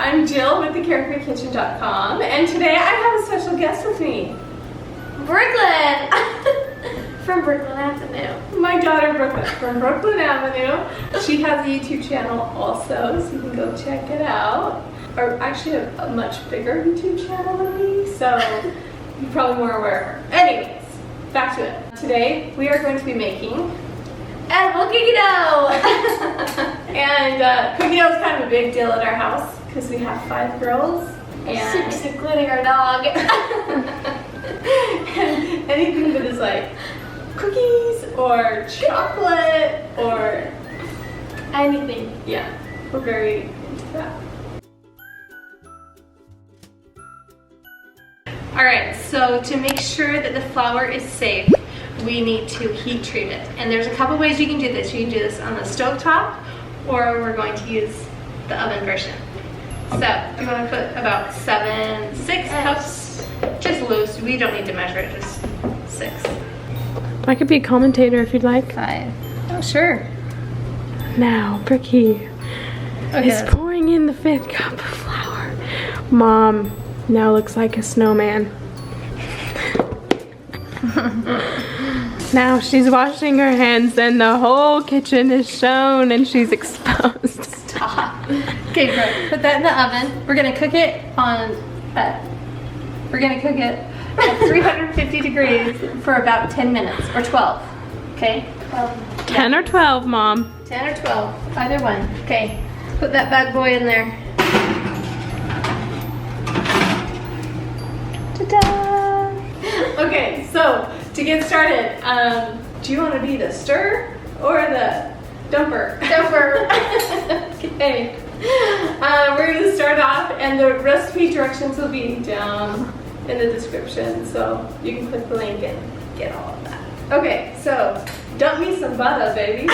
I'm Jill with the CarefreeKitchen.com, and today I have a special guest with me. Brooklyn! From Brooklyn Avenue. My daughter Brooklyn from Brooklyn Avenue. She has a YouTube channel also, so you can go check it out. Or actually a much bigger YouTube channel than me, so you're probably more aware of her. Anyways, back to it. Today we are going to be making Edible cookie dough! and cookie dough is kind of a big deal at our house because we have 5 girls. And Six, including our dog. and anything that is like cookies or chocolate or Anything. yeah, we're very into that. Alright, so to make sure that the flour is safe, we need to heat treat it. And there's a couple ways you can do this. You can do this on the stove top, or we're going to use the oven version. So you want to put about 6 cups, just loose. We don't need to measure it, just 6. I could be a commentator if you'd like. 5. Oh, sure. Now, Bricky is pouring in the 5th cup of flour. Mom now looks like a snowman. Now she's washing her hands and the whole kitchen is shown and she's exposed. Stop. Okay, Brooke, put that in the oven. We're gonna cook it at 350 degrees for about 10 minutes, or 12, okay? 12. 10 or 12, Mom. 10 or 12, either one. Okay, put that bad boy in there. Ta-da! Okay, so to get started, do you want to be the stir or the dumper? Dumper. Okay. We're going to start off, and the recipe directions will be down in the description, so you can click the link and get all of that. Okay, so dump me some butter, baby.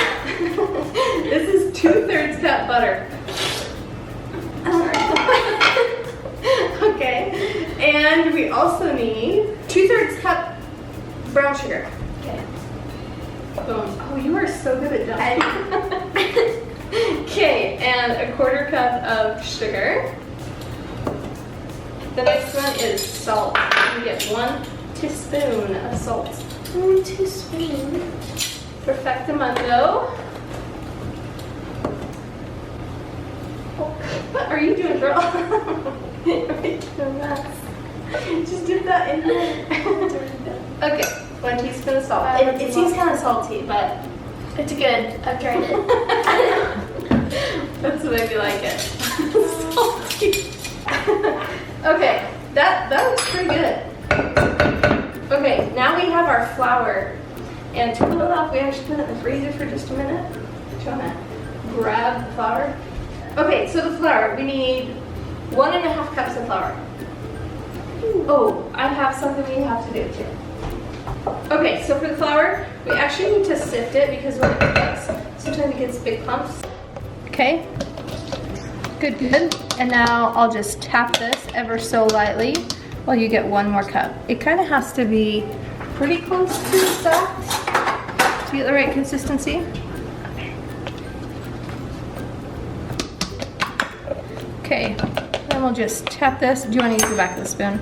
This is 2/3 cup butter. Okay, and we also need 2/3 cup brown sugar. Okay. Boom. Oh, you are so good at dumping. Okay, and 1/4 cup of sugar. The next one is salt. You get 1 teaspoon of salt. 1 teaspoon. Perfectamundo. What are you doing, girl? You're making a mess. Just dip that in there. Okay, 1 teaspoon of salt. It seems kind of salty, but It's good. I've tried it. that's the way we like it. Salty. Okay, that looks pretty good. Okay, now we have our flour. And to cool it off, we actually put it in the freezer for just a minute. Do you want to grab the flour? Okay, so the flour, we need 1.5 cups of flour. Oh, I have something we have to do too. Okay, so for the flour, we actually need to sift it because when it cooks, sometimes it gets big clumps. Okay, good. And now I'll just tap this ever so lightly while you get 1 more cup. It kind of has to be pretty close to that to get the right consistency. Okay, then we'll just tap this. Do you want to use the back of the spoon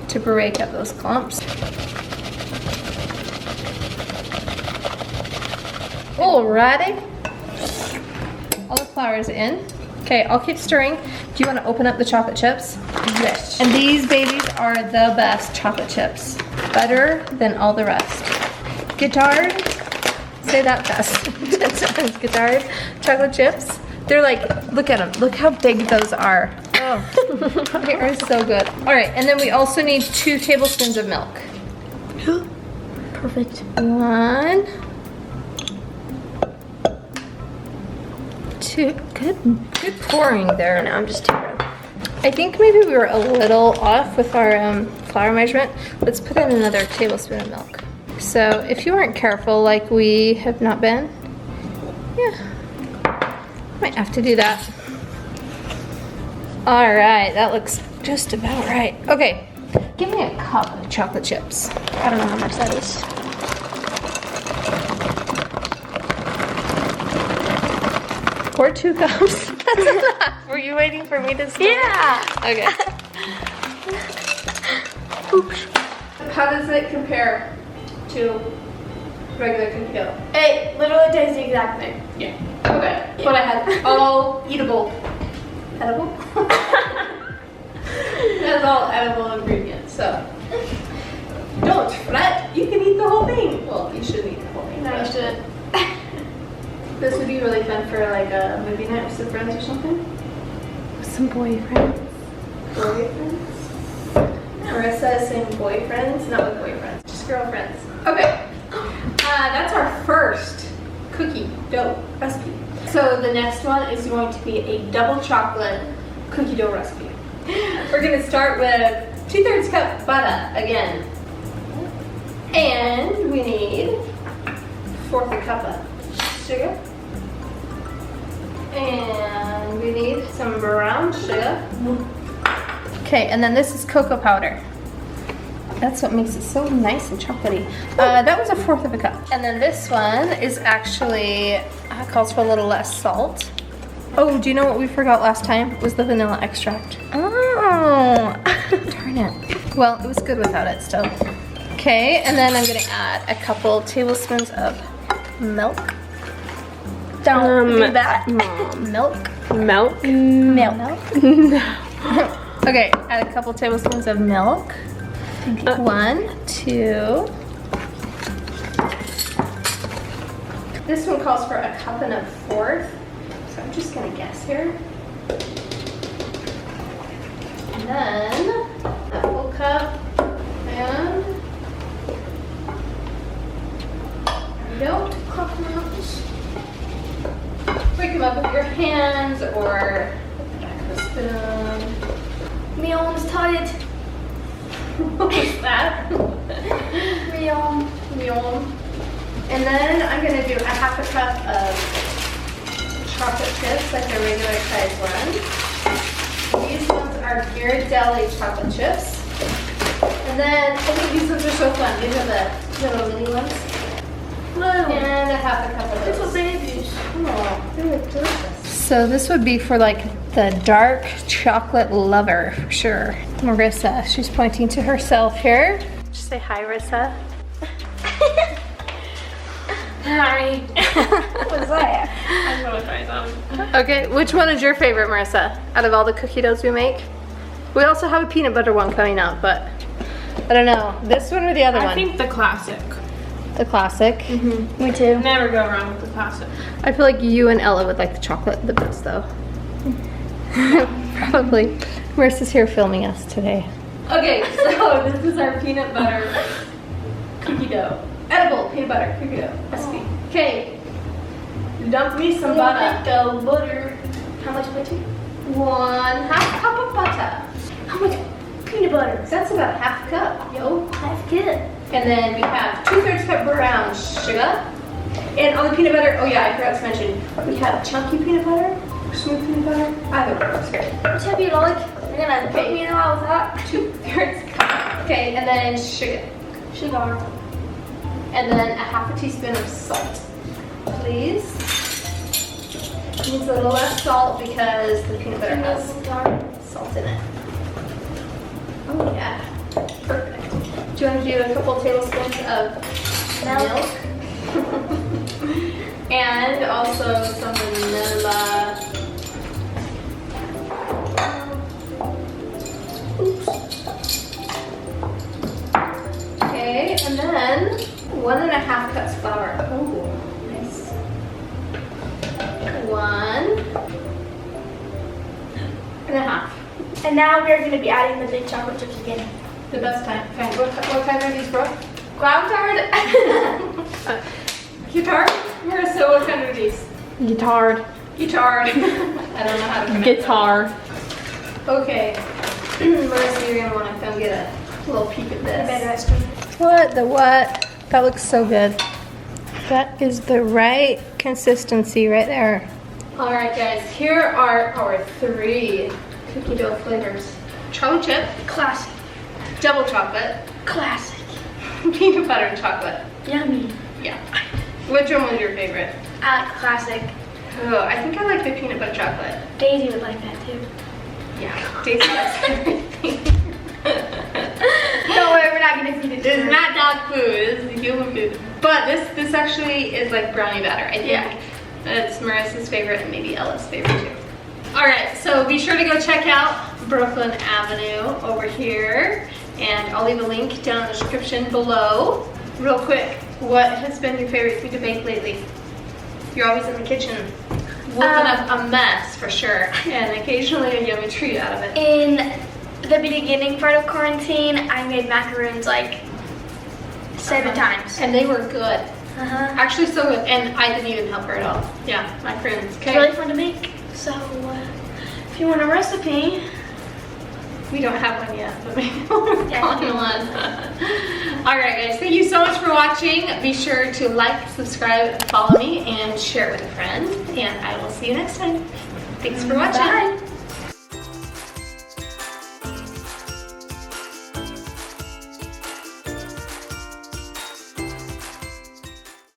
to break up those clumps? Alrighty. All the flour is in. Okay, I'll keep stirring. Do you want to open up the chocolate chips? Yes. And these babies are the best chocolate chips. Better than all the rest. Guittard, say that fast. 10 seconds. Guittard chocolate chips. They're like, look at them. Look how big those are. Oh, they are so good. All right, and then we also need 2 tablespoons of milk. Perfect. 1, 2. Good pouring there. Now I'm just tearing. I think maybe we were a little off with our flour measurement. Let's put in another tablespoon of milk. So if you weren't careful, like we have not been, yeah, might have to do that. All right, that looks just about right. Okay, give me a cup of chocolate chips. I don't know how much that is. Pour 2 cups. That's enough. Were you waiting for me to stop? Yeah. Okay. Oops. How does it compare to regular cookie dough? It literally tastes the exact same. Yeah. Okay. What I had. All eatable. Edible? That's all edible ingredients, so. Don't fret. You can eat the whole thing. Well, you should eat the whole thing. No, you but should. This would be really fun for like a movie night with some friends or something. Some boyfriends. Boyfriends? Marissa is saying boyfriends, not with boyfriends, just girlfriends. Okay. That's our first cookie dough recipe. So the next one is going to be a double chocolate cookie dough recipe. We're gonna start with 2/3 cup butter again. And we need 1/4 cup of sugar. And we need some brown sugar. Okay, and then this is cocoa powder. That's what makes it so nice and chocolatey. That was 1/4 cup. And then this one is actually, calls for a little less salt. Oh, do you know what we forgot last time? It was the vanilla extract. Oh, darn it. Well, it was good without it still. Okay, and then I'm gonna add a couple tablespoons of milk. Don't do that. Mom. Milk? Milk? Milk. No. Okay, add a couple tablespoons of milk. 1, 2. This one calls for 1 1/4 cups. So I'm just gonna guess here. And then a full cup. And there we go. Break them up with your hands or the back of a spoon. Me almost tired. What was that? Real. And then I'm gonna do 1/2 cup of chocolate chips, like a regular size one. These ones are Ghirardelli chocolate chips. And then, I think these ones are so fun. These are the little mini ones. And 1/2 cup of It's those. for babies. Oh, they look delicious. So this would be for like the dark chocolate lover for sure. Marissa, she's pointing to herself here. Just say hi, Marissa. Hi. What was that? I'm gonna try some. Okay, which one is your favorite, Marissa, out of all the cookie doughs we make? We also have a peanut butter one coming out, but I don't know. This one or the other I one? think the classic. The classic. Me too. Never go wrong with the classic. I feel like you and Ella would like the chocolate the best though. Probably. Marissa's here filming us today. Okay, so this is our peanut butter cookie dough. Edible peanut butter cookie dough recipe. Okay, dump me some butter. Butter. How much butter? 1/2 cup of butter. How much peanut butter? That's about 1/2 cup, yo. That's good. And then we have 2/3 cup brown sugar. And on the peanut butter, oh yeah, I forgot to mention, we have chunky peanut butter, smooth peanut butter, either one is great. Whichever you like. I'm gonna put me in all with that. 2/3 cup. Okay, and then sugar. Sugar. And then 1/2 teaspoon of salt, please. Needs a little less salt because the peanut butter has salt in it. Oh yeah, perfect. Do you want to do a couple tablespoons of milk? And also some vanilla. Oops. Okay, and then 1.5 cups flour. Oh, nice. 1.5. And now we're gonna be adding the big chocolate chips again. The best kind. Okay. What kind are these, bro? Ground-tard? Guitar? Marissa, what kind are these? Guitar. Guitar. I don't know how to pronounce Guitar. Okay. Marissa, you're gonna want to come get a little peek at Better this. ice cream. What the what? That looks so good. That is the right consistency right there. All right, guys. Here are our 3 cookie dough flavors: chocolate chip, Classic. double chocolate, Classic. peanut butter and chocolate. Yummy. Yeah. Which one was your favorite? Classic. Oh, I think I like the peanut butter chocolate. Daisy would like that too. Yeah, Daisy likes everything. Don't worry, we're not gonna feed it to This is her. not dog food, this is human food. But this actually is like brownie batter. I think it's Marissa's favorite and maybe Ella's favorite too. Alright, so be sure to go check out Brooklyn Avenue over here. And I'll leave a link down in the description below. Real quick, what has been your favorite food to bake lately? You're always in the kitchen whipping up a mess for sure. And occasionally a yummy treat out of it. In the beginning part of quarantine, I made macaroons like 7 times. And they were good. Uh-huh. Actually so good, and I didn't even help her at all. Yeah, macarons. It's Okay. really fun to make. So, if you want a recipe, We don't have one yet, but maybe we'll Yeah. find one. Alright guys, thank you so much for watching. Be sure to like, subscribe, follow me, and share it with a friend. And I will see you next time. Thanks for watching. bye.